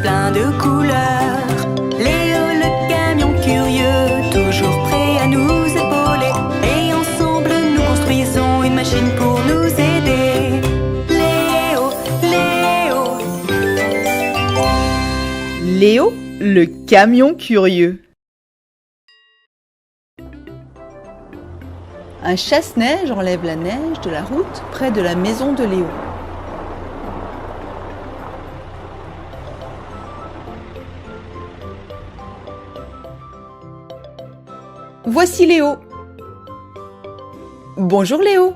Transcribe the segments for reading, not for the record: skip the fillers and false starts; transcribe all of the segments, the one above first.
plein de couleurs. Léo le camion curieux, toujours prêt à nous épauler. Et ensemble nous construisons une machine pour nous aider. Léo, Léo. Léo, le camion curieux. Un chasse-neige enlève la neige de la route près de la maison de Léo. Voici Léo. Bonjour Léo.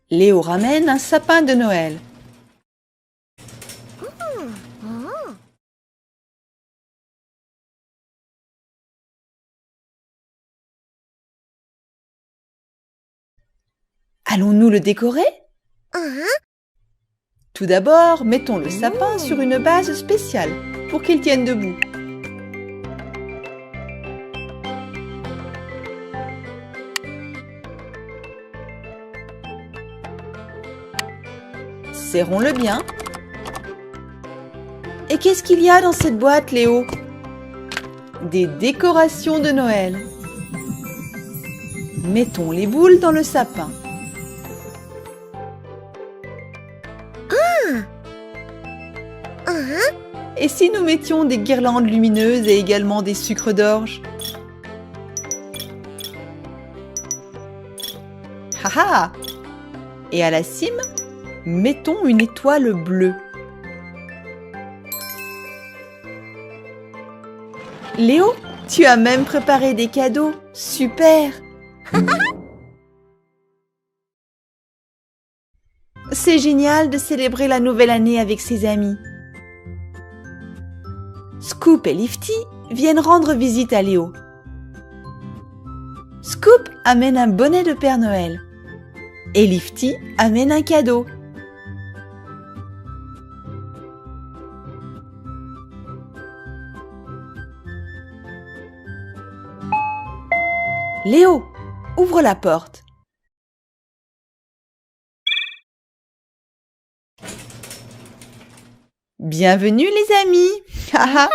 Léo ramène un sapin de Noël. Allons-nous le décorer? Tout d'abord, mettons le sapin sur une base spéciale pour qu'il tienne debout. Serrons-le bien. Et qu'est-ce qu'il y a dans cette boîte, Léo? Des décorations de Noël. Mettons les boules dans le sapin. Et si nous mettions des guirlandes lumineuses et également des sucres d'orge? Haha! Et à la cime, mettons une étoile bleue. Léo, tu as même préparé des cadeaux. Super! C'est génial de célébrer la nouvelle année avec ses amis. Scoop et Lifty viennent rendre visite à Léo. Scoop amène un bonnet de Père Noël. Et Lifty amène un cadeau. Léo, ouvre la porte. Bienvenue les amis. Haha.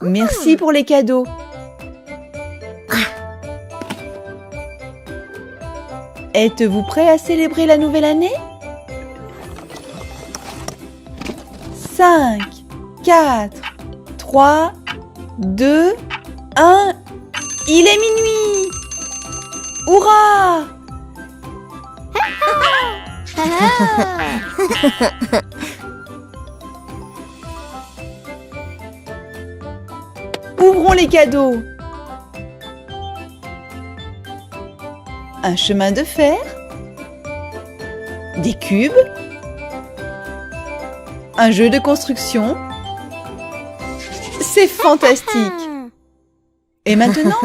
Merci pour les cadeaux. Êtes-vous prêts à célébrer la nouvelle année? 5, 4, 3, 2, 1. Il est minuit! Hurrah! Ouvrons les cadeaux. Un chemin de fer, des cubes, un jeu de construction. C'est fantastique! Et maintenant,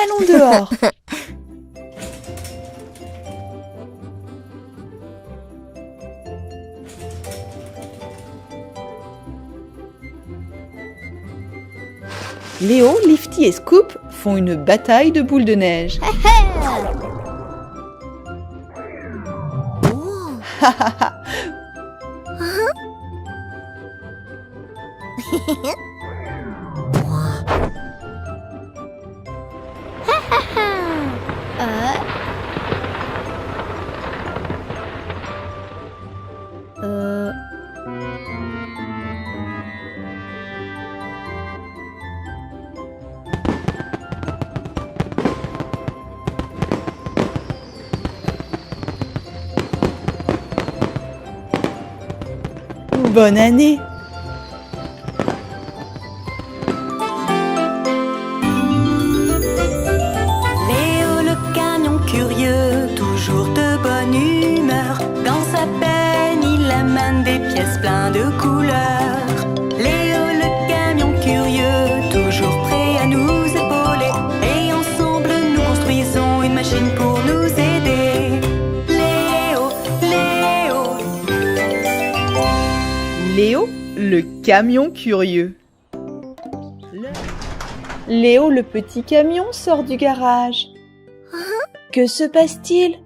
allons dehors. Léo, Lifty et Scoop font une bataille de boules de neige. Bonne année! Léo le camion curieux, toujours de bonne humeur. Dans sa peine, il amène des pièces plein de couleurs. Léo le camion curieux, toujours prêt à nous épauler. Et ensemble, nous construisons une machine pour nous aider. Léo, Léo. Léo, le Le camion curieux. Léo, le petit camion, sort du garage. Que se passe-t-il?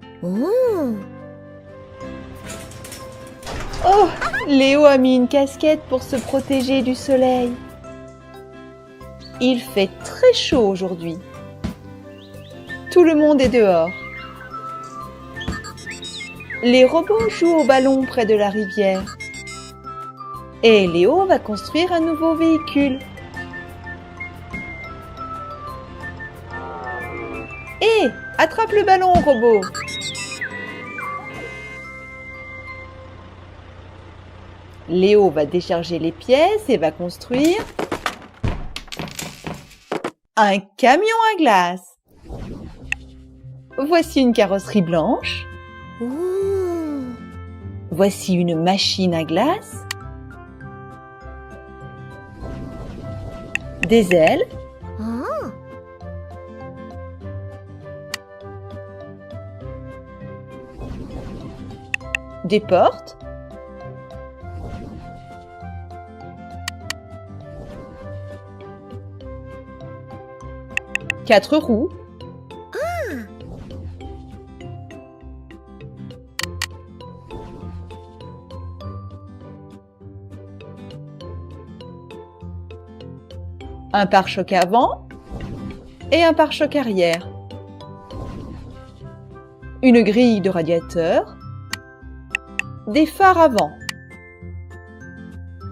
Oh, Léo a mis une casquette pour se protéger du soleil. Il fait très chaud aujourd'hui. Tout le monde est dehors. Les robots jouent au ballon près de la rivière. Et Léo va construire un nouveau véhicule. Hé, attrape le ballon, robot! Léo va décharger les pièces et va construire un camion à glace. Voici une carrosserie blanche. Voici une machine à glace. Des ailes. Des portes. Quatre roues. Un pare-choc avant et un pare-choc arrière. Une grille de radiateur. Des phares avant.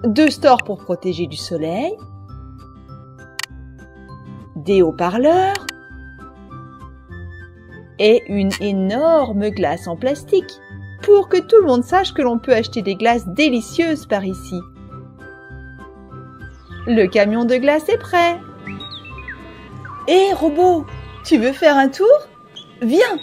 Deux stores pour protéger du soleil. Des haut-parleurs. Et une énorme glace en plastique pour que tout le monde sache que l'on peut acheter des glaces délicieuses par ici. Le camion de glace est prêt. Hé, robot, tu veux faire un tour? Viens!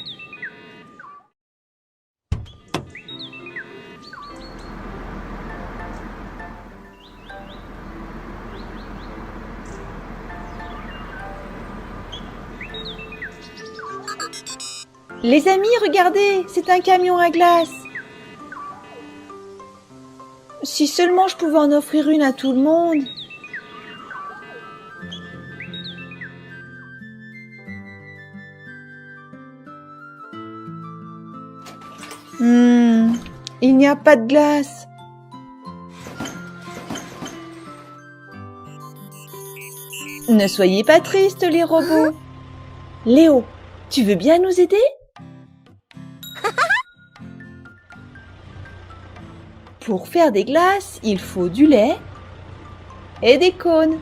Les amis, regardez, c'est un camion à glace. Si seulement je pouvais en offrir une à tout le monde. Il n'y a pas de glace. Ne soyez pas tristes, les robots. Léo, tu veux bien nous aider? Pour faire des glaces, il faut du lait et des cônes.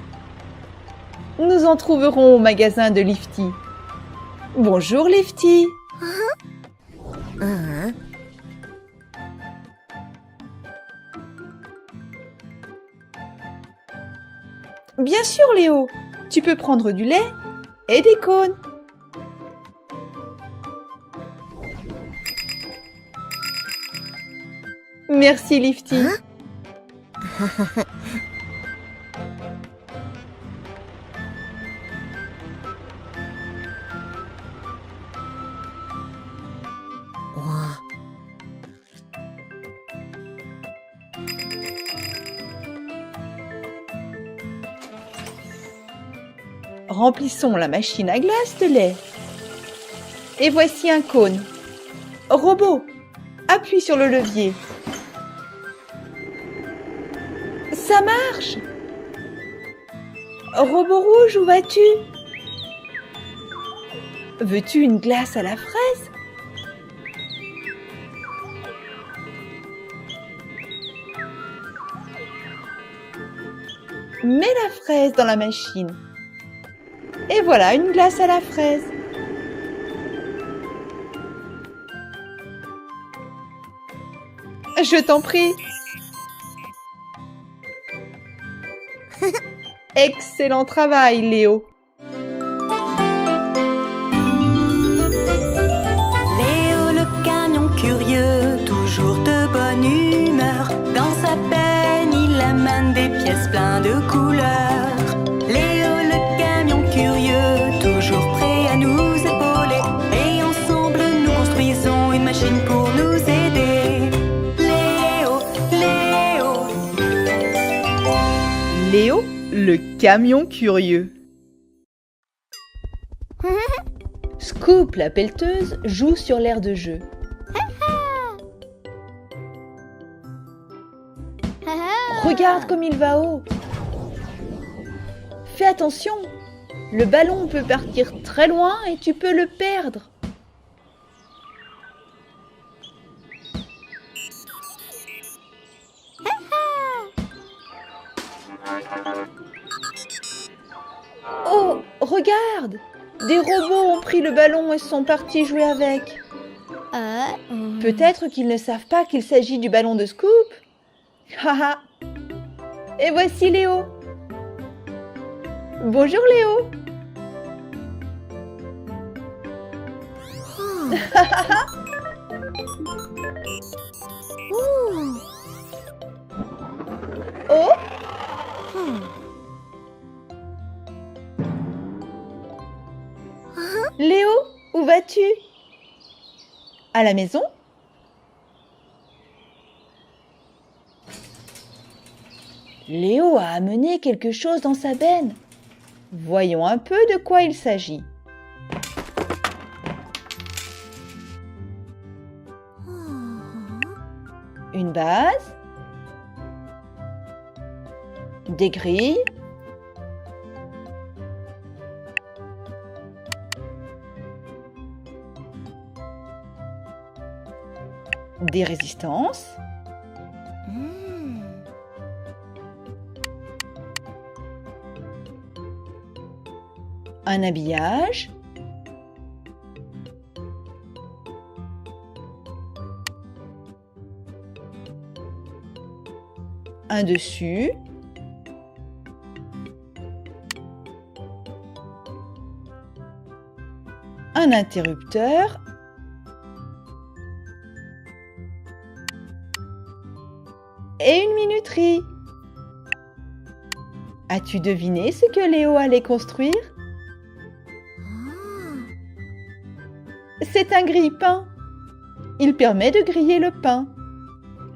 Nous en trouverons au magasin de Lifty. Bonjour Lifty. Bien sûr Léo, tu peux prendre du lait et des cônes. Merci Lifty. Remplissons la machine à glace de lait. Et voici un cône. Robot, appuie sur le levier. Ça marche! Robot rouge, où vas-tu? Veux-tu une glace à la fraise? Mets la fraise dans la machine. Et voilà une glace à la fraise. Je t'en prie. Excellent travail, Léo. Léo le camion curieux, toujours de bonne humeur. Dans sa peine, il amène des pièces pleines de couleurs. Léo le camion curieux, toujours prêt à nous épauler. Et ensemble, nous construisons une machine pour nous aider. Léo, Léo. Le camion curieux. Scoop, la pelleteuse, joue sur l'aire de jeu. Regarde comme il va haut. Fais attention, le ballon peut partir très loin et tu peux le perdre. Oh, regarde! Des robots ont pris le ballon et sont partis jouer avec. Peut-être qu'ils ne savent pas qu'il s'agit du ballon de Scoop. Haha! Et voici Léo. Bonjour Léo. Oh! Léo, où vas-tu? À la maison? Léo a amené quelque chose dans sa benne. Voyons un peu de quoi il s'agit. Une base, des grilles, des résistances, un habillage, un dessus, un interrupteur, et une minuterie. As-tu deviné ce que Léo allait construire? C'est un grille-pain. Il permet de griller le pain.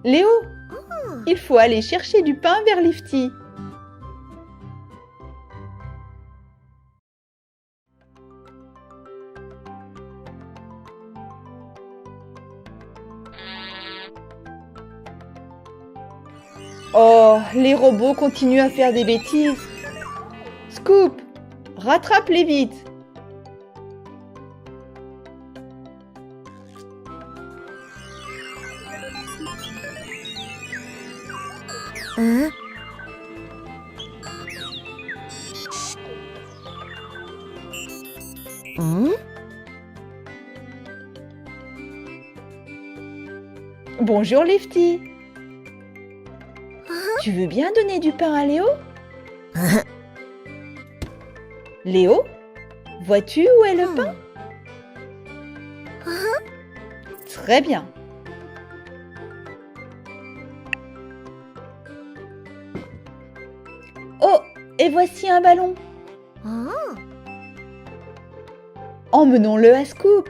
Léo, il faut aller chercher du pain vers Lifty. Oh, les robots continuent à faire des bêtises. Scoop, rattrape-les vite. Bonjour Lifty. Tu veux bien donner du pain à Léo? Léo, vois-tu où est le pain? Très bien. Oh, et voici un ballon. Emmenons-le à Scoop.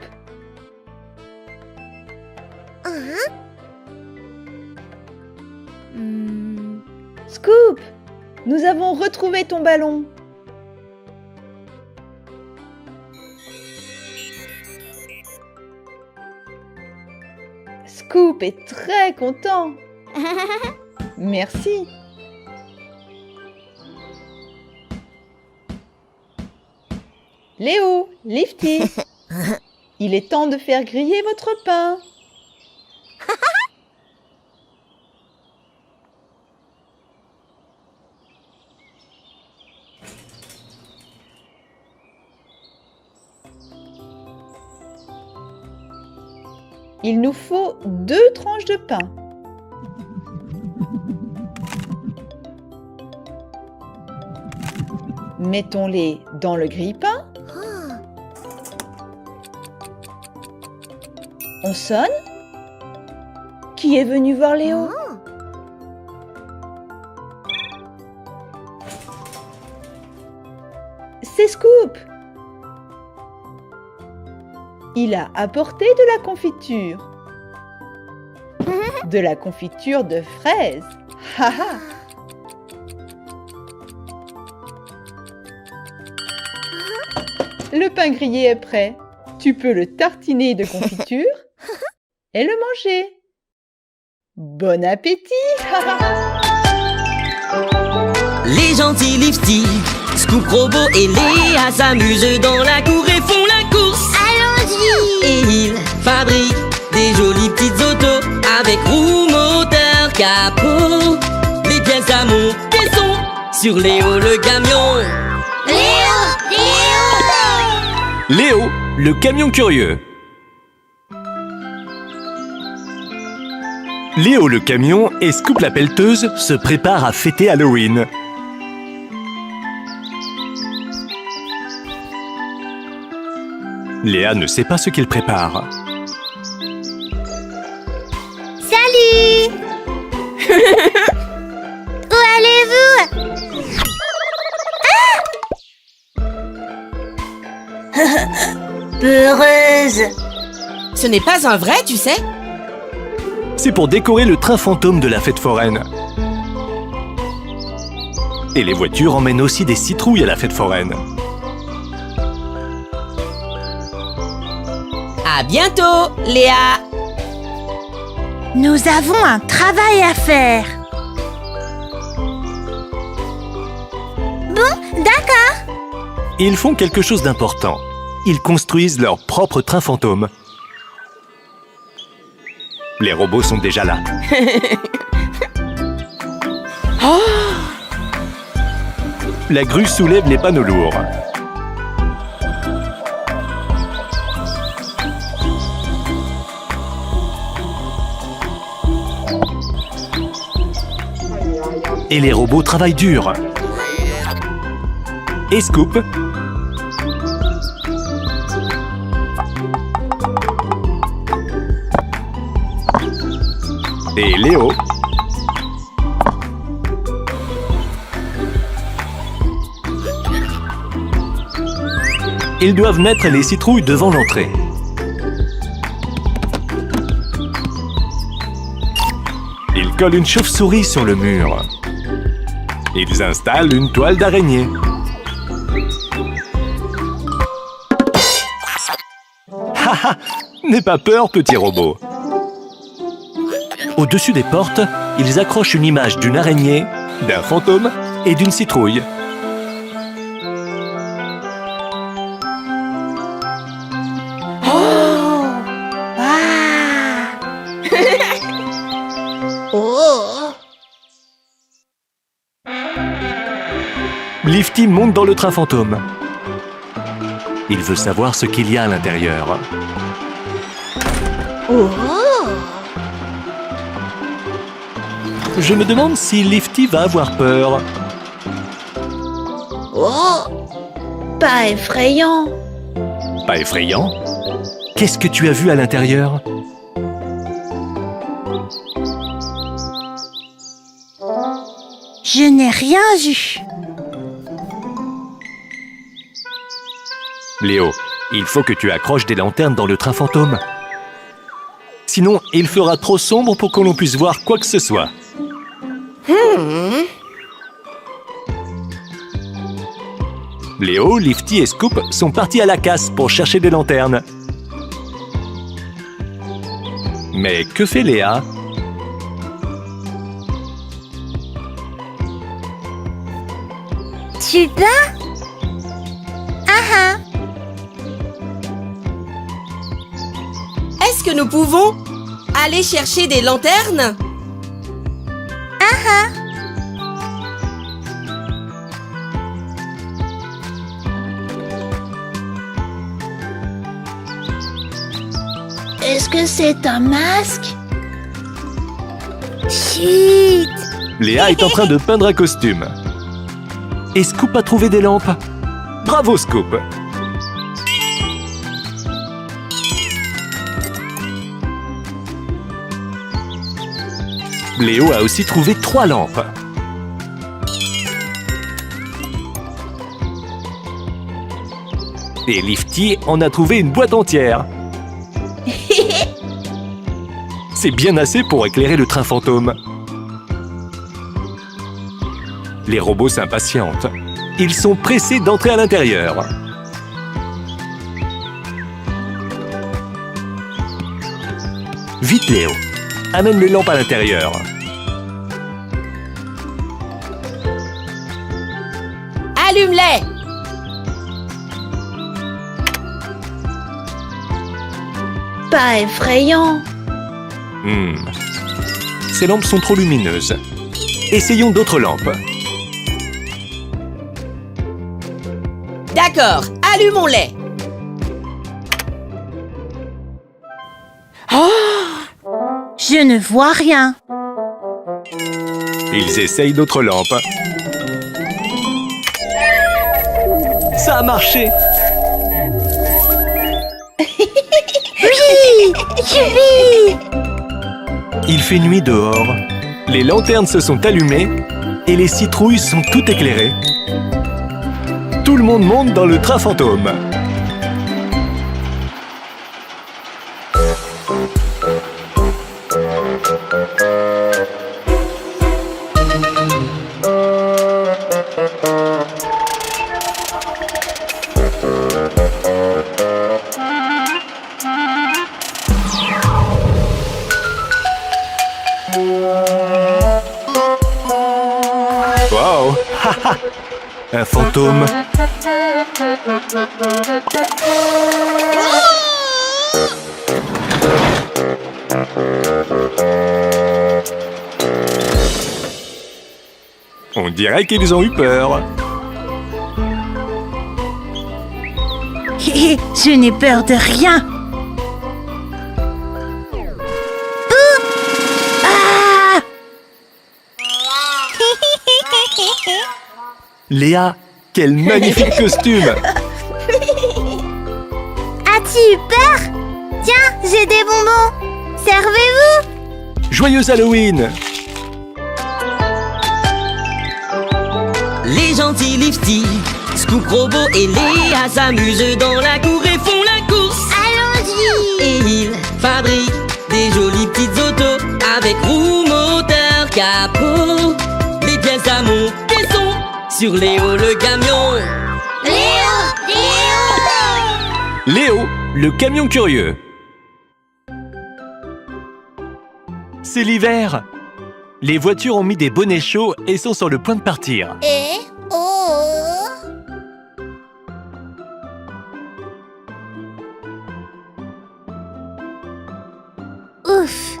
Scoop, nous avons retrouvé ton ballon. Scoop est très content. Merci. Léo, Lifty, il est temps de faire griller votre pain. Il nous faut 2 tranches de pain. Mettons-les dans le grille-pain. On sonne. Qui est venu voir Léo? C'est Scoop. Il a apporté de la confiture. De la confiture de fraises. Haha. Le pain grillé est prêt. Tu peux le tartiner de confiture et le manger. Bon appétit! Les gentils Lifty, Scoop, Robot et Léa s'amusent dans la cour et font la course. Allons-y! Et ils fabriquent des jolies petites autos avec roues, moteur, capot. Les pièces à monter sont sur Léo le camion. Léo! Léo, le camion curieux. Léo le camion et Scoop la pelleteuse se préparent à fêter Halloween. Léa ne sait pas ce qu'ils préparent. Salut! Où allez-vous? Peureuse! Ce n'est pas un vrai, tu sais? C'est pour décorer le train fantôme de la fête foraine. Et les voitures emmènent aussi des citrouilles à la fête foraine. À bientôt, Léa! Nous avons un travail à faire. Bon, d'accord. Ils font quelque chose d'important. Ils construisent leur propre train fantôme. Les robots sont déjà là. La grue soulève les panneaux lourds. Et les robots travaillent dur. Et Scoop. Et Léo. Ils doivent mettre les citrouilles devant l'entrée. Ils collent une chauve-souris sur le mur. Ils installent une toile d'araignée. Haha, n'aie pas peur, petit robot. Au-dessus des portes, ils accrochent une image d'une araignée, d'un fantôme et d'une citrouille. Lifty monte dans le train fantôme. Il veut savoir ce qu'il y a à l'intérieur. Je me demande si Lifty va avoir peur. Pas effrayant. Pas effrayant? Qu'est-ce que tu as vu à l'intérieur? Je n'ai rien vu. Léo, il faut que tu accroches des lanternes dans le train fantôme. Sinon, il fera trop sombre pour que l'on puisse voir quoi que ce soit. Léo, Lifty et Scoop sont partis à la casse pour chercher des lanternes. Mais que fait Léa? Tu bats? Est-ce que nous pouvons aller chercher des lanternes? Est-ce que c'est un masque? Chut! Léa est en train de peindre un costume. Et Scoop a trouvé des lampes. Bravo, Scoop! Léo a aussi trouvé 3 lampes. Et Lifty en a trouvé une boîte entière. C'est bien assez pour éclairer le train fantôme. Les robots s'impatientent. Ils sont pressés d'entrer à l'intérieur. Vite Léo, amène les lampes à l'intérieur. Allume-les! Pas effrayant. Ces lampes sont trop lumineuses. Essayons d'autres lampes. D'accord, allumons-les! Je ne vois rien. Ils essayent d'autres lampes. Ça a marché! Youpi! Il fait nuit dehors. Les lanternes se sont allumées et les citrouilles sont toutes éclairées. Tout le monde monte dans le train fantôme. Wow! Un fantôme. On dirait qu'ils ont eu peur. Je n'ai peur de rien. Ah! Léa, quel magnifique costume! As-tu eu peur? Tiens, j'ai des bonbons. Servez-vous. Joyeux Halloween! Les gentils Lifty, Scoop, Robo et Léa s'amusent dans la cour et font la course. Allons-y. Et ils fabriquent des jolies petites autos avec roues, moteur, capot. Les pièces à monter sont sur Léo le camion. Léo, le camion curieux. C'est l'hiver. Les voitures ont mis des bonnets chauds et sont sur le point de partir. Ouf.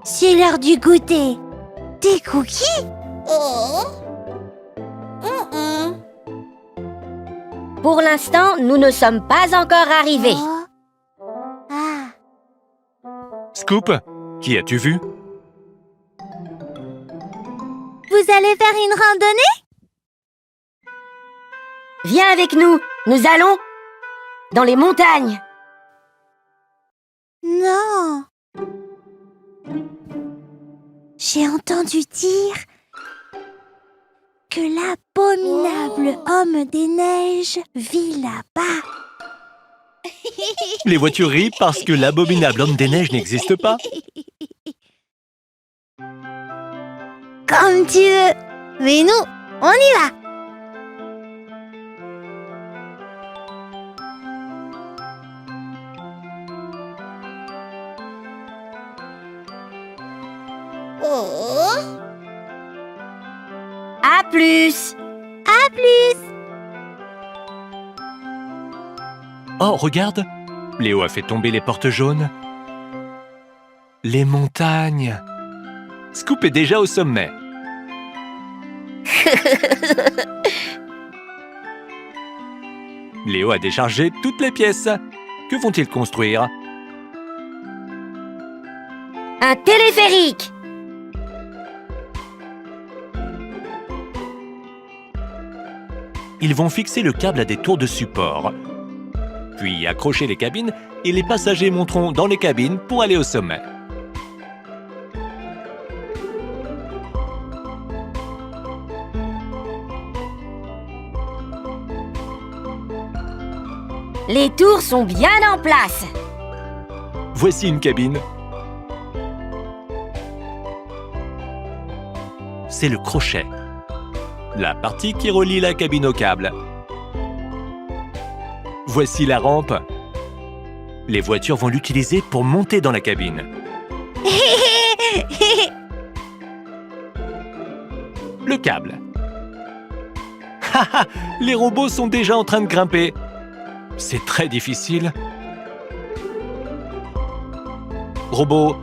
C'est l'heure du goûter. Des cookies? Pour l'instant, nous ne sommes pas encore arrivés. Oh. Ah. Scoop, qui as-tu vu? Vous allez faire une randonnée? Viens avec nous, nous allons dans les montagnes. Non. J'ai entendu dire que l'abominable homme des neiges vit là-bas. Les voitures rient parce que l'abominable homme des neiges n'existe pas. Comme tu veux. Mais nous, on y va. À plus. À plus. Oh, regarde! Léo a fait tomber les portes jaunes. Les montagnes! Scoop est déjà au sommet. Léo a déchargé toutes les pièces. Que vont-ils construire? Un téléphérique. Ils vont fixer le câble à des tours de support. Puis accrocher les cabines et les passagers monteront dans les cabines pour aller au sommet. Les tours sont bien en place. Voici une cabine. C'est le crochet. La partie qui relie la cabine au câble. Voici la rampe. Les voitures vont l'utiliser pour monter dans la cabine. Le câble. Haha, les robots sont déjà en train de grimper. C'est très difficile. Robot,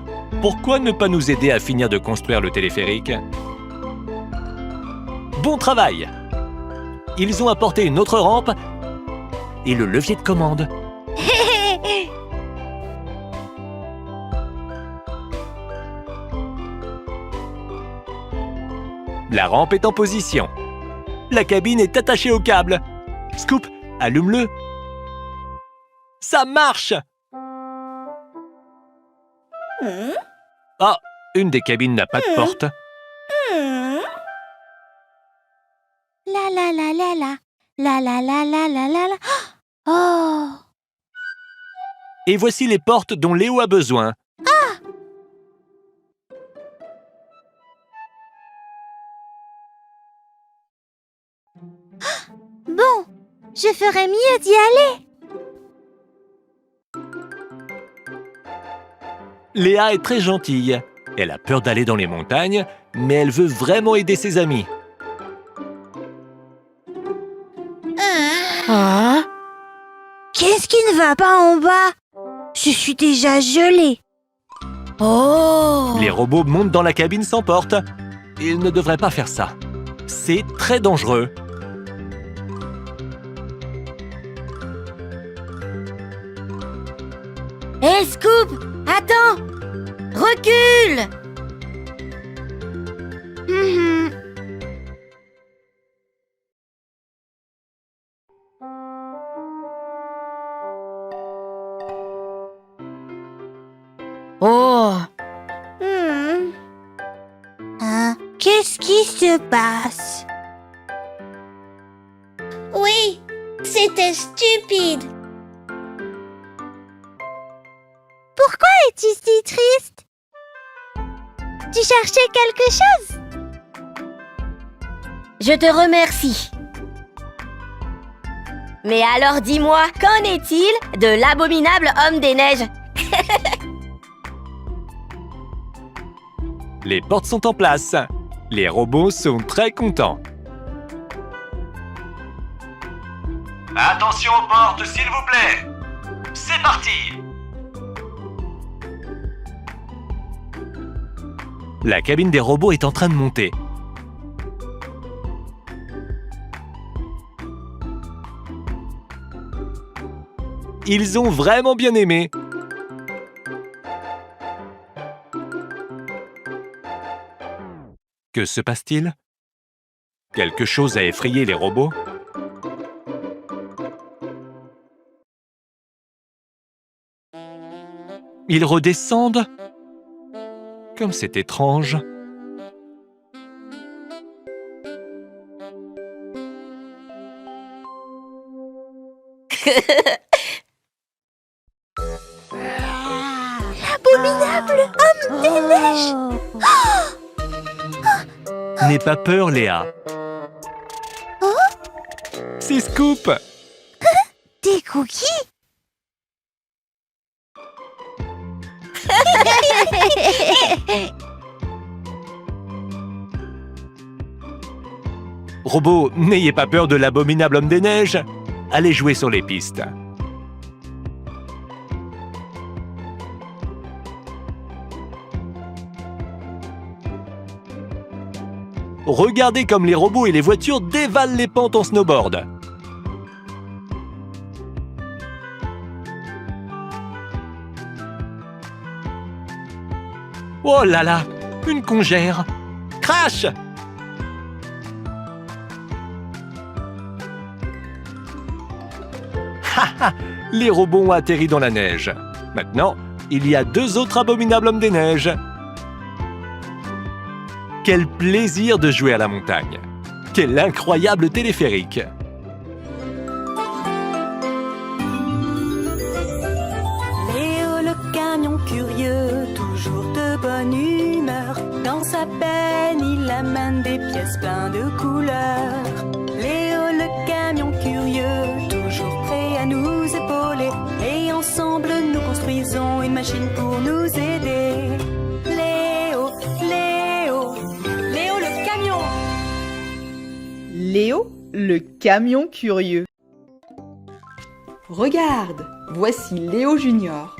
pourquoi ne pas nous aider à finir de construire le téléphérique? Bon travail! Ils ont apporté une autre rampe et le levier de commande. La rampe est en position. La cabine est attachée au câble. Scoop, allume-le. Ça marche! Ah, une des cabines n'a pas de porte. La la la la la. La la la la la la la. Oh! Et voici les portes dont Léo a besoin. Bon, je ferais mieux d'y aller. Léa est très gentille. Elle a peur d'aller dans les montagnes, mais elle veut vraiment aider ses amis. Ah? Qu'est-ce qui ne va pas en bas? Je suis déjà gelée. Oh! Les robots montent dans la cabine sans porte. Ils ne devraient pas faire ça. C'est très dangereux. Hé, Scoop! Attends! Recule! Mhm. Oh! Hein? Qu'est-ce qui se passe? Oui, c'était stupide. Pourquoi es-tu si triste? Tu cherchais quelque chose? Je te remercie. Mais alors dis-moi, qu'en est-il de l'abominable homme des neiges? Les portes sont en place. Les robots sont très contents. Attention aux portes, s'il vous plaît. C'est parti. La cabine des robots est en train de monter. Ils ont vraiment bien aimé. Que se passe-t-il? Quelque chose a effrayé les robots? Ils redescendent? Comme c'est étrange. L'abominable homme des neiges! N'aie pas peur, Léa. C'est Scoop. Des cookies? Robots, n'ayez pas peur de l'abominable homme des neiges. Allez jouer sur les pistes. Regardez comme les robots et les voitures dévalent les pentes en snowboard. Oh là là, une congère. Crash! Haha, les robots ont atterri dans la neige. Maintenant, il y a 2 autres abominables hommes des neiges. Quel plaisir de jouer à la montagne! Quel incroyable téléphérique! Léo le camion curieux, toujours de bonne humeur. Dans sa peine, il amène des pièces pleines de couleurs. Léo le camion curieux, toujours prêt à nous épauler. Et ensemble, nous construisons une machine pour nous aider. Léo, le camion curieux. Regarde, voici Léo Junior.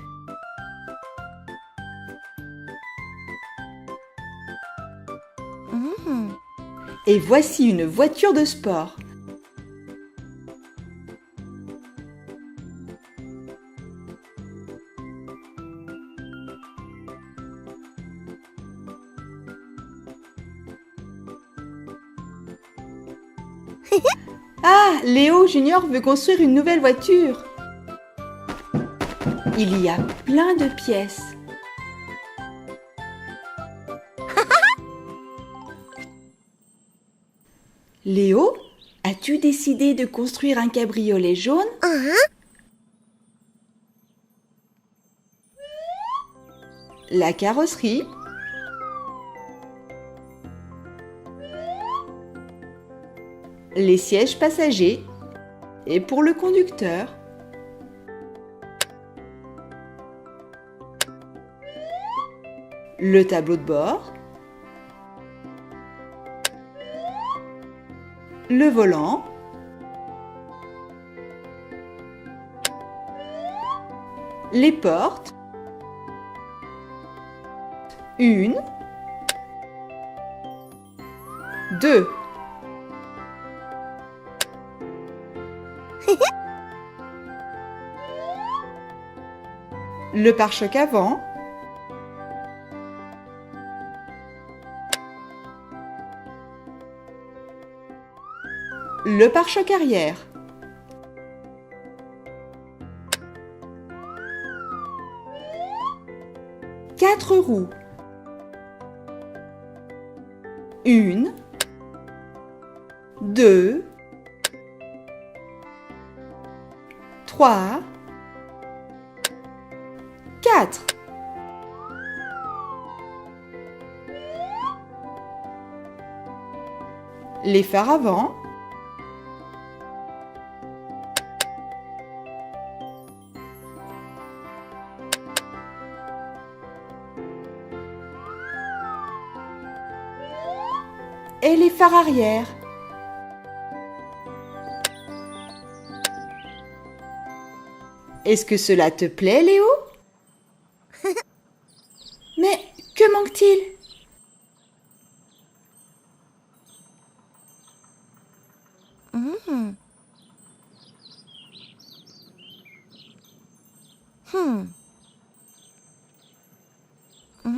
Et voici une voiture de sport. Ah, Léo Junior veut construire une nouvelle voiture. Il y a plein de pièces. Léo, as-tu décidé de construire un cabriolet jaune? La carrosserie. Les sièges passagers. Et pour le conducteur. Le tableau de bord. Le volant. Les portes. Une. Deux. Le pare-choc avant. Le pare-choc arrière. Quatre roues. Une. Deux. Trois. Quatre. Les phares avant. Et les phares arrière. Est-ce que cela te plaît, Léo? Mais que manque-t-il?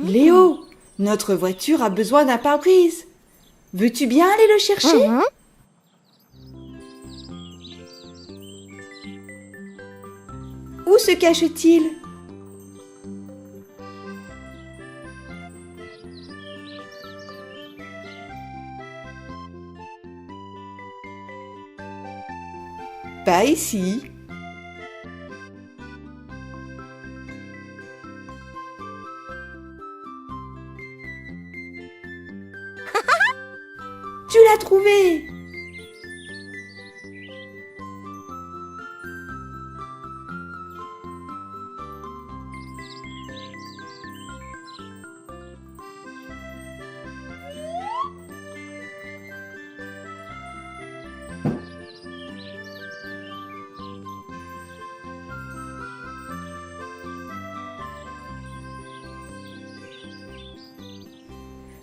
Léo, notre voiture a besoin d'un pare-brise. Veux-tu bien aller le chercher? Où se cache-t-il? Pas ici. Tu l'as trouvé!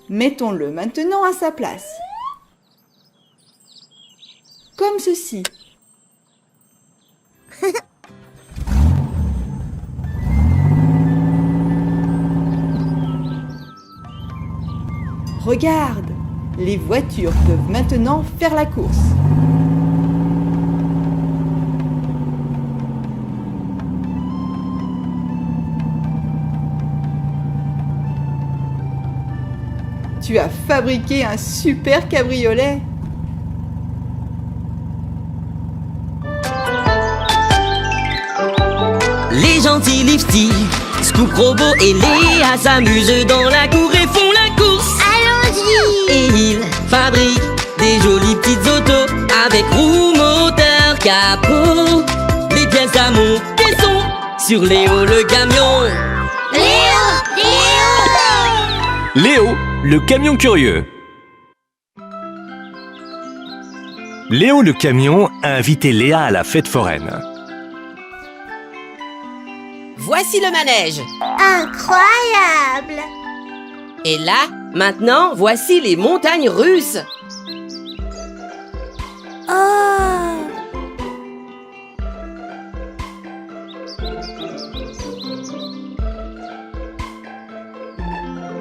Mettons-le maintenant à sa place. Comme ceci. Regarde, les voitures peuvent maintenant faire la course. Tu as fabriqué un super cabriolet. Les gentils Lifty, Scoop Robot et Léa s'amusent dans la cour et font la course. Allons-y! Et ils fabriquent des jolies petites autos avec roues, moteur, capot. Les pièces à monter sont sur Léo le camion. Léo! Léo, le camion curieux. Léo le camion a invité Léa à la fête foraine. Voici le manège. Incroyable! Et là, maintenant, voici les montagnes russes. Oh!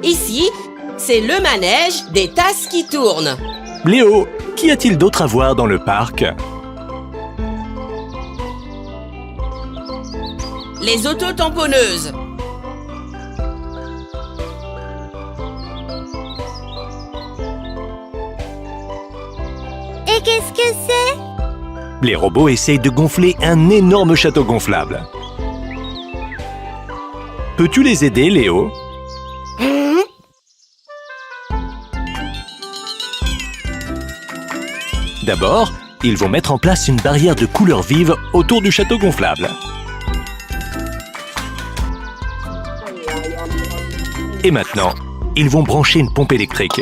Ici, c'est le manège des tasses qui tournent. Léo, qu'y a-t-il d'autre à voir dans le parc? Les auto-tamponneuses. Et qu'est-ce que c'est? Les robots essayent de gonfler un énorme château gonflable. Peux-tu les aider, Léo? D'abord, ils vont mettre en place une barrière de couleurs vives autour du château gonflable. Et maintenant, ils vont brancher une pompe électrique.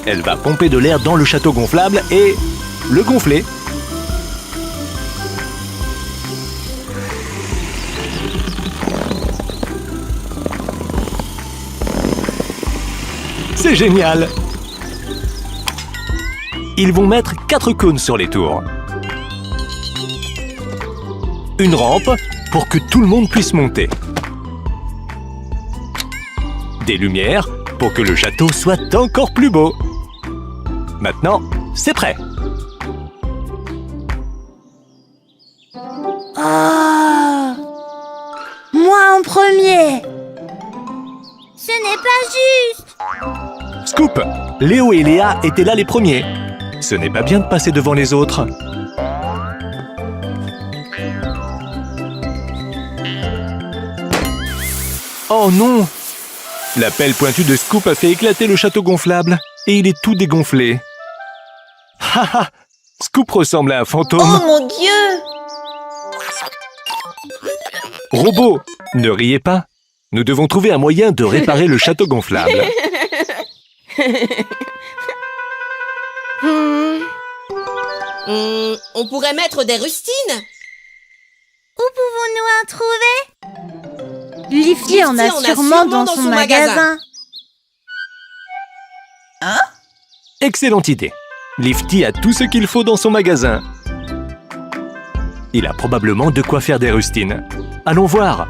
Elle va pomper de l'air dans le château gonflable et le gonfler. C'est génial! Ils vont mettre 4 cônes sur les tours. Une rampe pour que tout le monde puisse monter. Des lumières pour que le château soit encore plus beau. Maintenant, c'est prêt. Oh! Moi en premier! Ce n'est pas juste! Scoop! Léo et Léa étaient là les premiers. Ce n'est pas bien de passer devant les autres. Oh non! La pelle pointue de Scoop a fait éclater le château gonflable et il est tout dégonflé. Haha! Scoop ressemble à un fantôme. Oh mon Dieu! Robot, ne riez pas. Nous devons trouver un moyen de réparer le château gonflable. On pourrait mettre des rustines. Où pouvons-nous en trouver? Lifty en a sûrement dans son magasin. Excellente idée. Lifty a tout ce qu'il faut dans son magasin. Il a probablement de quoi faire des rustines. Allons voir.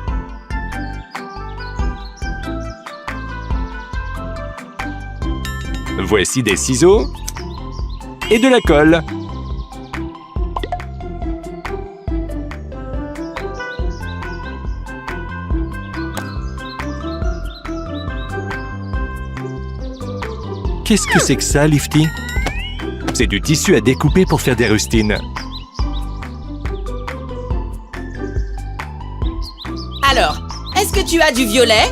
Voici des ciseaux et de la colle. Qu'est-ce que c'est que ça, Lifty? C'est du tissu à découper pour faire des rustines. Alors, est-ce que tu as du violet?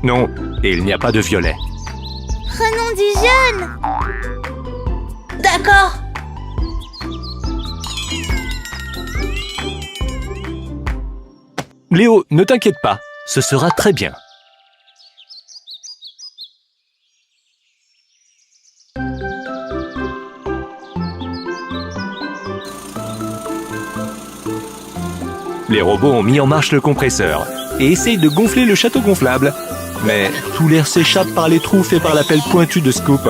Non, et il n'y a pas de violet. Prenons du jaune! D'accord. Léo, ne t'inquiète pas, ce sera très bien. Les robots ont mis en marche le compresseur et essayent de gonfler le château gonflable. Mais tout l'air s'échappe par les trous faits par la pelle pointue de Scoop.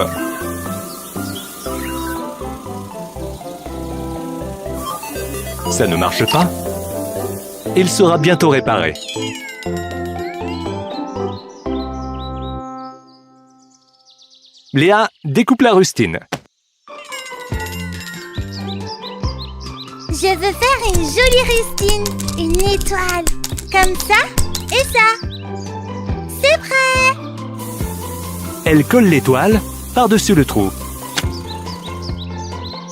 Ça ne marche pas. Il sera bientôt réparé. Léa, découpe la rustine. Je veux faire une jolie rustine, une étoile, comme ça et ça. C'est prêt! Elle colle l'étoile par-dessus le trou.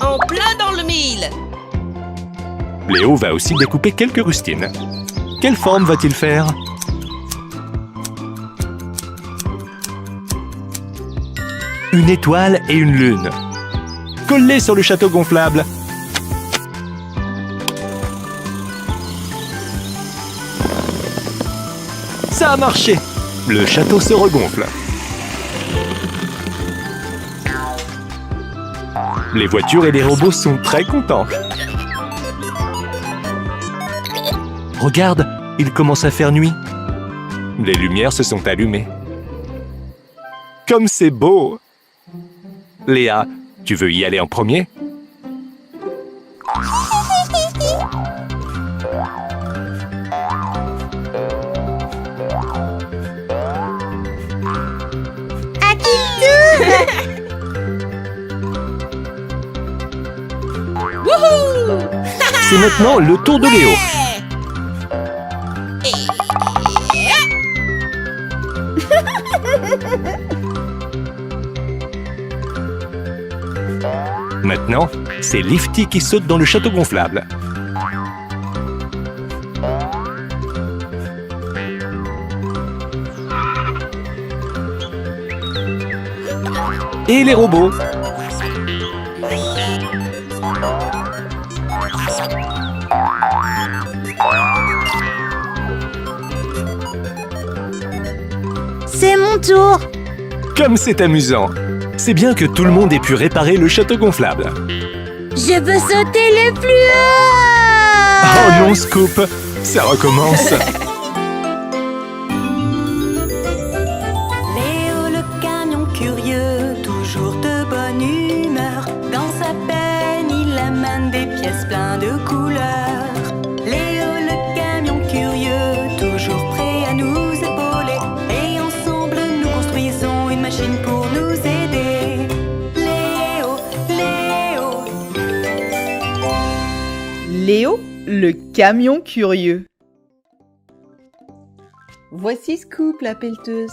En plein dans le mille. Léo va aussi découper quelques rustines. Quelle forme va-t-il faire? Une étoile et une lune. Colle-les sur le château gonflable. Ça a marché! Le château se regonfle. Les voitures et les robots sont très contents. Regarde, il commence à faire nuit. Les lumières se sont allumées. Comme c'est beau! Léa, tu veux y aller en premier? À qui le tour? C'est maintenant le tour de Léo. Maintenant, c'est Lifty qui saute dans le château gonflable. Et les robots. C'est mon tour. Comme c'est amusant. C'est bien que tout le monde ait pu réparer le château gonflable. Je veux sauter le plus haut. Oh non, Scoop, ça recommence. Léo le camion curieux, toujours de bonne humeur. Dans sa peine, il amène des pièces pleines de couleurs. Léo le camion curieux, toujours prêt à nous épauler. Et ensemble, nous construisons une machine pour nous aider. Léo, Léo. Léo, le camion curieux. Voici Scoop, la pelleteuse.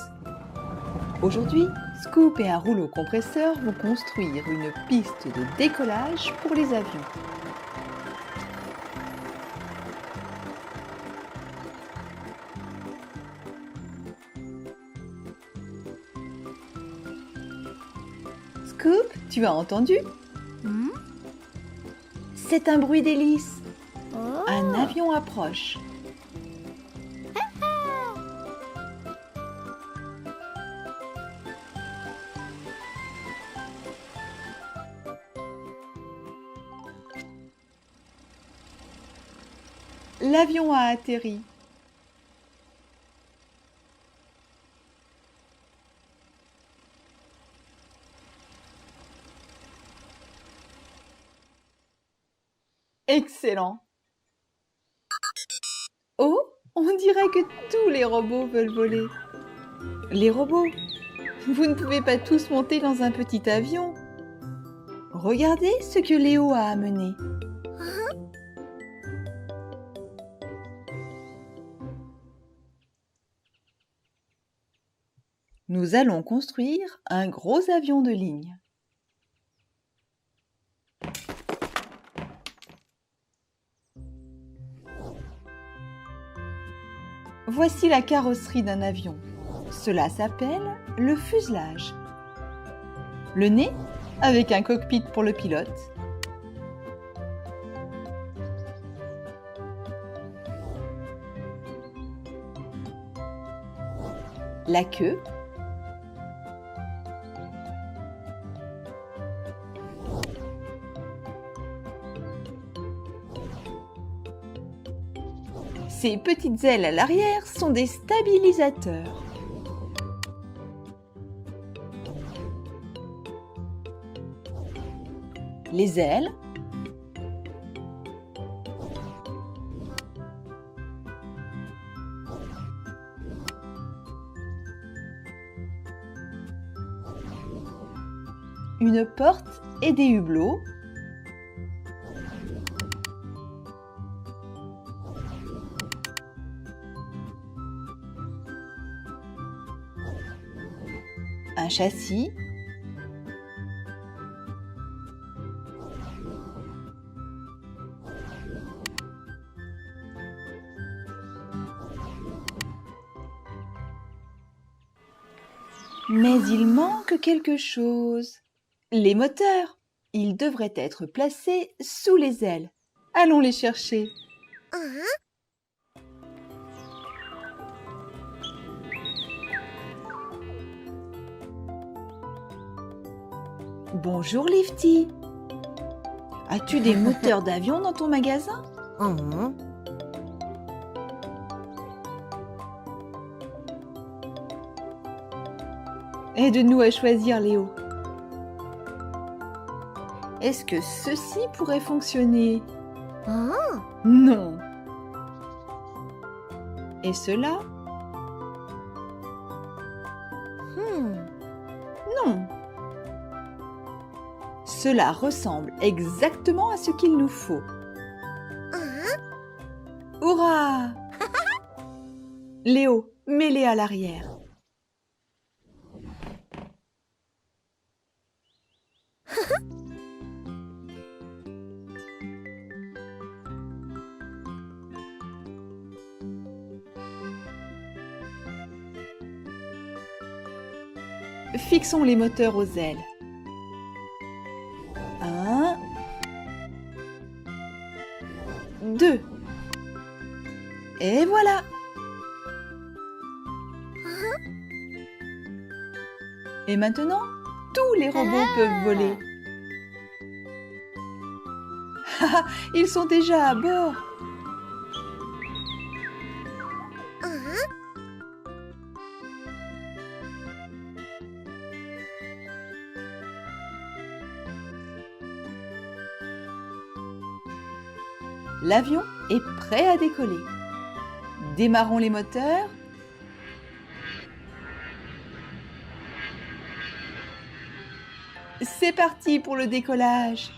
Aujourd'hui, Scoop et un rouleau compresseur vont construire une piste de décollage pour les avions. Scoop, tu as entendu? C'est un bruit d'hélice. Un avion approche. L'avion a atterri. Excellent. Oh, on dirait que tous les robots veulent voler. Les robots, vous ne pouvez pas tous monter dans un petit avion. Regardez ce que Léo a amené. Nous allons construire un gros avion de ligne. Voici la carrosserie d'un avion. Cela s'appelle le fuselage. Le nez, avec un cockpit pour le pilote. La queue. Ces petites ailes à l'arrière sont des stabilisateurs. Les ailes. Une porte et des hublots. Un châssis. Mais il manque quelque chose. Les moteurs. Ils devraient être placés sous les ailes. Allons les chercher. Bonjour Lifty. As-tu des moteurs d'avion dans ton magasin? Aide-nous à choisir, Léo. Est-ce que ceci pourrait fonctionner? Non. Et cela? Non. Cela ressemble exactement à ce qu'il nous faut. Hurrah! Léo, mets-les à l'arrière. Fixons les moteurs aux ailes. 1, 2. Et voilà. Et maintenant, tous les robots peuvent voler. Ils sont déjà à bord. L'avion est prêt à décoller. Démarrons les moteurs. C'est parti pour le décollage.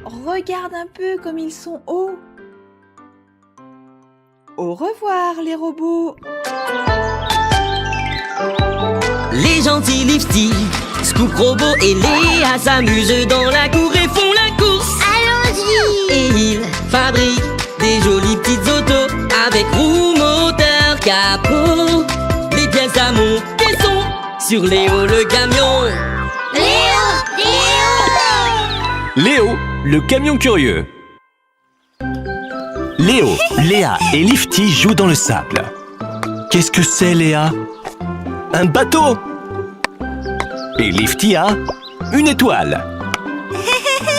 Regarde un peu comme ils sont hauts. Au revoir les robots. Les gentils Lifty, Scoop Robot et Léa s'amusent dans la cour et font la course. Allons-y! Et ils fabriquent des jolies petites autos avec roues, moteur, capot. Les pièces à monter sont sur Léo le camion. Léo, le camion curieux. Léo, Léa et Lifty jouent dans le sable. Qu'est-ce que c'est, Léa? Un bateau! Et Lifty a une étoile.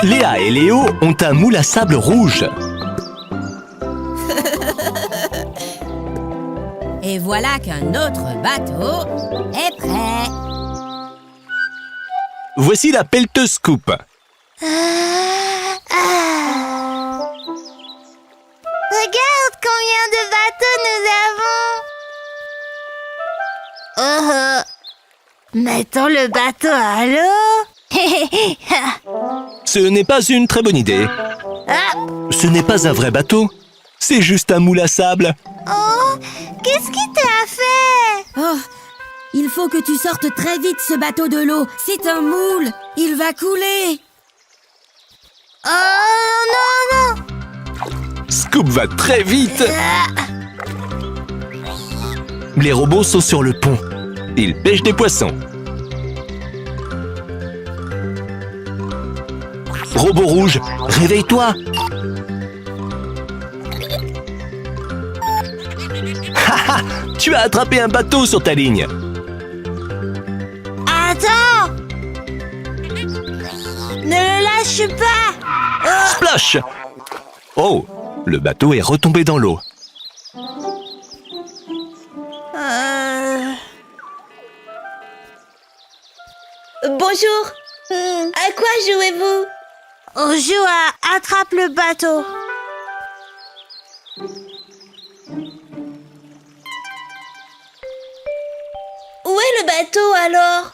Léa et Léo ont un moule à sable rouge. Et voilà qu'un autre bateau est prêt. Voici la pelleteuse Scoop. Regarde combien de bateaux nous avons. Mettons le bateau à l'eau. Ce n'est pas une très bonne idée. Ce n'est pas un vrai bateau. C'est juste un moule à sable. Oh, qu'est-ce qui t'a fait? Oh, il faut que tu sortes très vite ce bateau de l'eau. C'est un moule. Il va couler. Oh non. Scoop va très vite. Les robots sont sur le pont. Ils pêchent des poissons. Robot rouge, réveille-toi. Haha, tu as attrapé un bateau sur ta ligne. Attends. Ne le lâche pas. Splash! Oh, le bateau est retombé dans l'eau. Bonjour. À quoi jouez-vous? On joue à Attrape le bateau. Où est le bateau alors?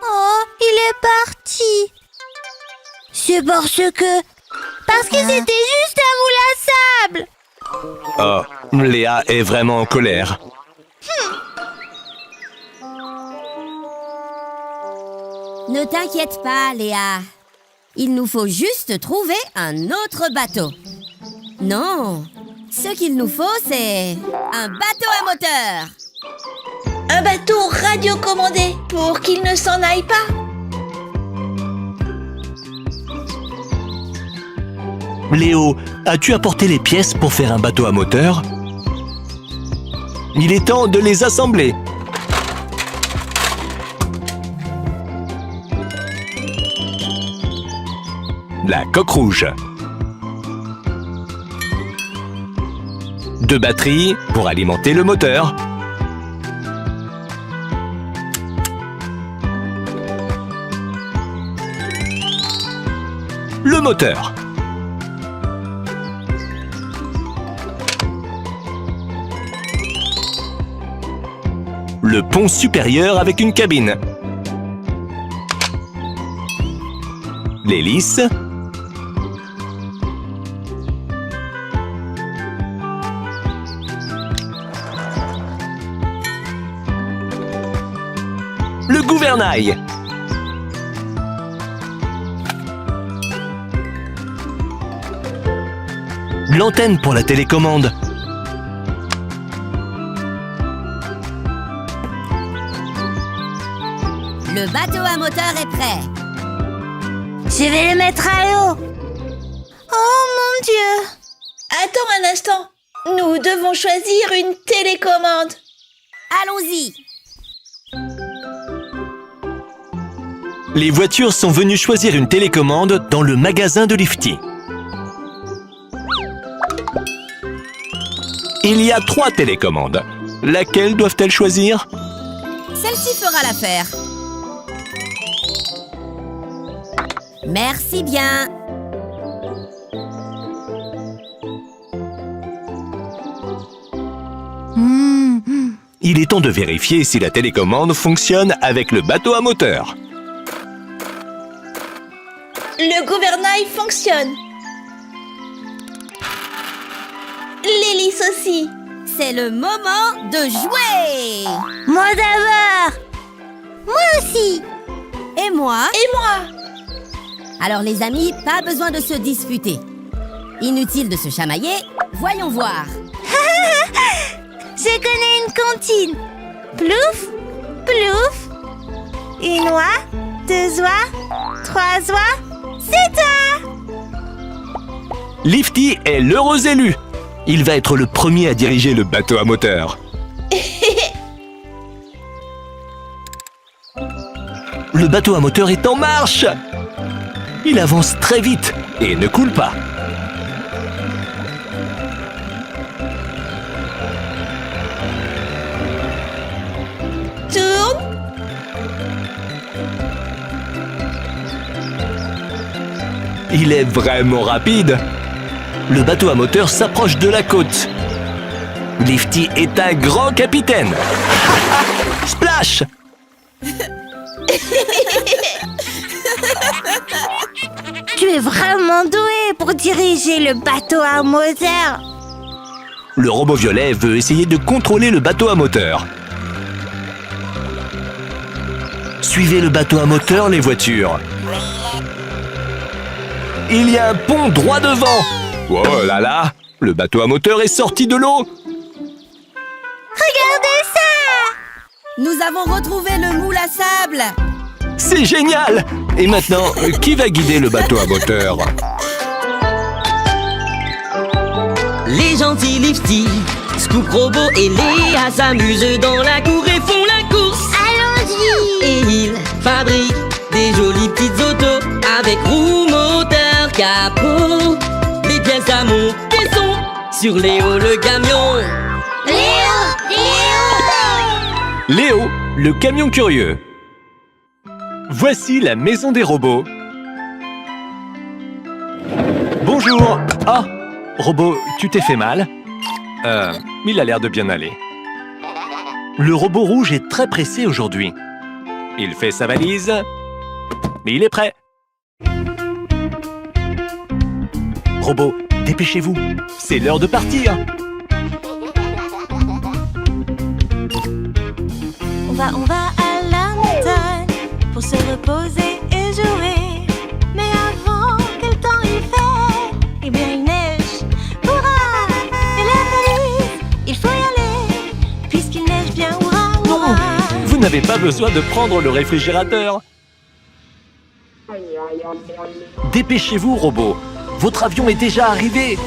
Oh, il est parti. C'est parce que c'était juste un moule à sable. Oh, Léa est vraiment en colère. Ne t'inquiète pas, Léa. Il nous faut juste trouver un autre bateau. Non, ce qu'il nous faut, c'est un bateau à moteur. Un bateau radiocommandé pour qu'il ne s'en aille pas. Léo, as-tu apporté les pièces pour faire un bateau à moteur? Il est temps de les assembler. La coque rouge. 2 batteries pour alimenter le moteur. Le moteur. Le pont supérieur avec une cabine. L'hélice. Le gouvernail. L'antenne pour la télécommande. Le bateau à moteur est prêt. Je vais le mettre à l'eau. Oh mon Dieu! Attends un instant. Nous devons choisir une télécommande. Allons-y. Les voitures sont venues choisir une télécommande dans le magasin de Lifty. Il y a 3 télécommandes. Laquelle doivent-elles choisir? Celle-ci fera l'affaire. Merci bien. Il est temps de vérifier si la télécommande fonctionne avec le bateau à moteur. Le gouvernail fonctionne. L'hélice aussi. C'est le moment de jouer. Moi d'abord. Moi aussi. Et moi? Et moi? Alors les amis, pas besoin de se disputer. Inutile de se chamailler, voyons voir. Je connais une comptine. Plouf, plouf. 1 oie, 2 oies, 3 oies. C'est toi! Lifty est l'heureux élu. Il va être le premier à diriger le bateau à moteur. Le bateau à moteur est en marche. Il avance très vite et ne coule pas. Tourne. Il est vraiment rapide. Le bateau à moteur s'approche de la côte. Lifty est un grand capitaine. Splash! Tu es vraiment doué pour diriger le bateau à moteur. Le robot violet veut essayer de contrôler le bateau à moteur. Suivez le bateau à moteur, les voitures. Il y a un pont droit devant. Oh là là, le bateau à moteur est sorti de l'eau. Regardez ça! Nous avons retrouvé le moule à sable. C'est génial! Et maintenant, qui va guider le bateau à moteur? Les gentils Lifty, Scoop Robot et Léa s'amusent dans la cour et font la course. Allons-y! Et ils fabriquent des jolies petites autos avec roues, moteur, capot. Les pièces à monter sont sur Léo le camion. Léo! Léo, le camion curieux. Voici la maison des robots. Bonjour. Ah, robot, tu t'es fait mal? Il a l'air de bien aller. Le robot rouge est très pressé aujourd'hui. Il fait sa valise, mais il est prêt. Robot, dépêchez-vous, c'est l'heure de partir. On va à la montagne pour se reposer et jouer. Mais avant, quel temps il fait? Eh bien, il neige. Hurrah! Et la valise, il faut y aller. Puisqu'il neige bien, hurrah, hurrah. Vous n'avez pas besoin de prendre le réfrigérateur. Dépêchez-vous, robot. Votre avion est déjà arrivé.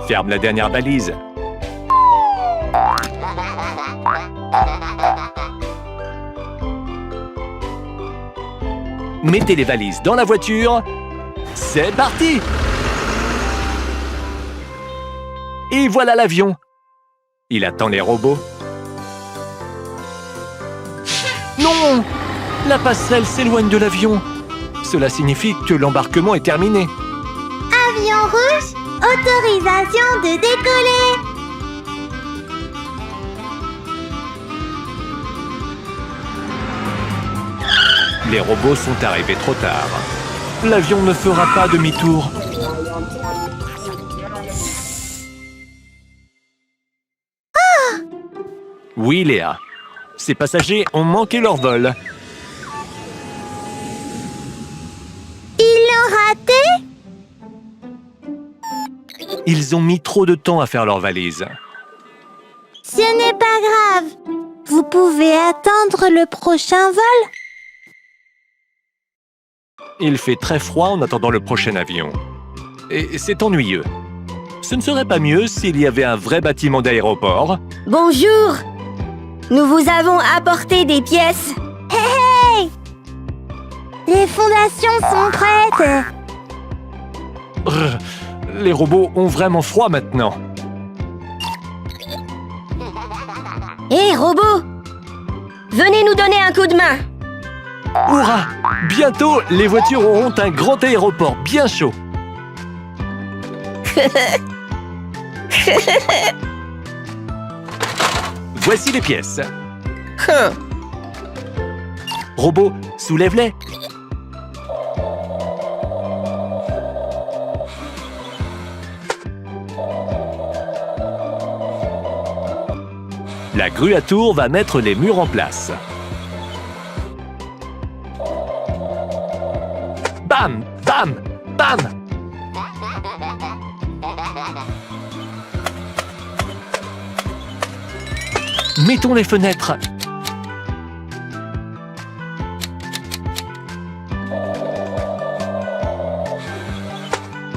Ferme la dernière balise. Mettez les valises dans la voiture. C'est parti! Et voilà l'avion. Il attend les robots. Non! La passerelle s'éloigne de l'avion. Cela signifie que l'embarquement est terminé. Avion rouge, autorisation de décoller. Les robots sont arrivés trop tard. L'avion ne fera pas demi-tour. Oui, Léa. Ces passagers ont manqué leur vol. Ils l'ont raté? Ils ont mis trop de temps à faire leurs valises. Ce n'est pas grave. Vous pouvez attendre le prochain vol? Il fait très froid en attendant le prochain avion. Et c'est ennuyeux. Ce ne serait pas mieux s'il y avait un vrai bâtiment d'aéroport? Bonjour! Nous vous avons apporté des pièces. Hey! Les fondations sont prêtes. Brr, les robots ont vraiment froid maintenant. Hé, robot! Venez nous donner un coup de main. Hurrah! Bientôt, les voitures auront un grand aéroport bien chaud. Voici les pièces. Robot, soulève-les. La grue à tour va mettre les murs en place. Bam! Bam! Bam! Mettons les fenêtres.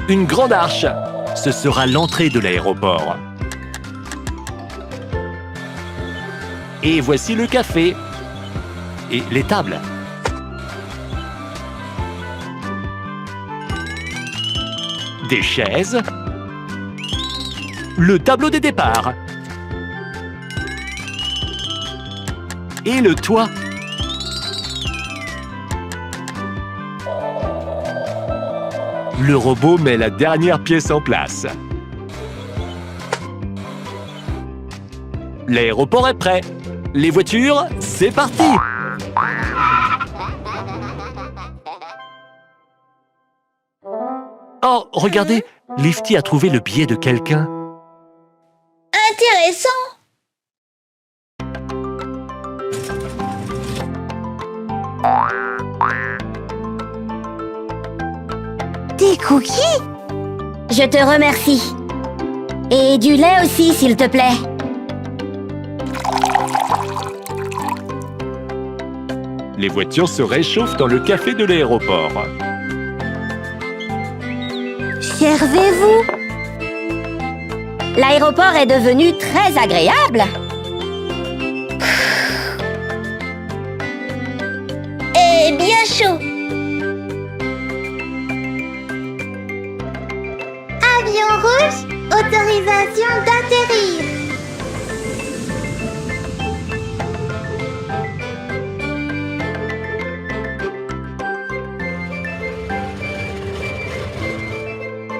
Une grande arche. Ce sera l'entrée de l'aéroport. Et voici le café. Et les tables. Des chaises. Le tableau des départs. Et le toit. Le robot met la dernière pièce en place. L'aéroport est prêt. Les voitures, c'est parti! Oh, regardez, Lifty a trouvé le billet de quelqu'un. Intéressant. Des cookies? Je te remercie. Et du lait aussi, s'il te plaît. Les voitures se réchauffent dans le café de l'aéroport. Servez-vous. L'aéroport est devenu très agréable. Et bien chaud. Avion rouge, autorisation d'atterrir.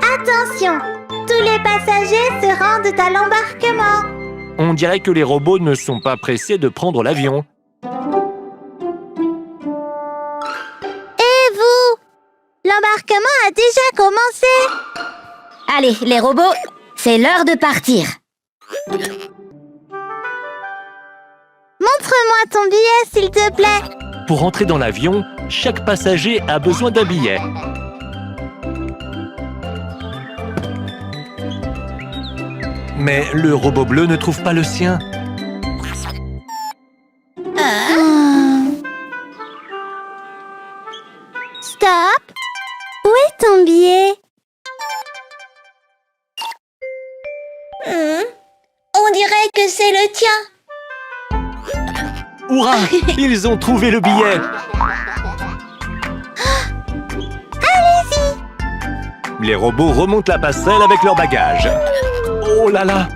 Attention, tous les passagers se rendent à l'embarquement. On dirait que les robots ne sont pas pressés de prendre l'avion. Et vous? L'embarquement a déjà commencé. Allez, les robots, c'est l'heure de partir. Montre-moi ton billet, s'il te plaît. Pour entrer dans l'avion, chaque passager a besoin d'un billet. Mais le robot bleu ne trouve pas le sien. Stop! Où est ton billet? On dirait que c'est le tien. Hurrah! Ils ont trouvé le billet. Les robots remontent la passerelle avec leurs bagages. Oh là là!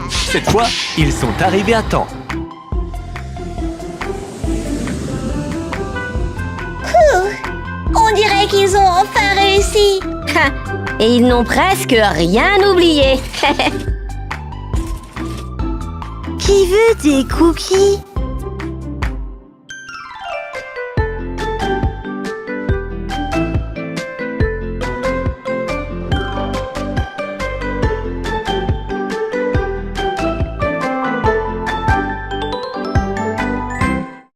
Cette fois, ils sont arrivés à temps. On dirait qu'ils ont enfin réussi. Et ils n'ont presque rien oublié. Qui veut des cookies?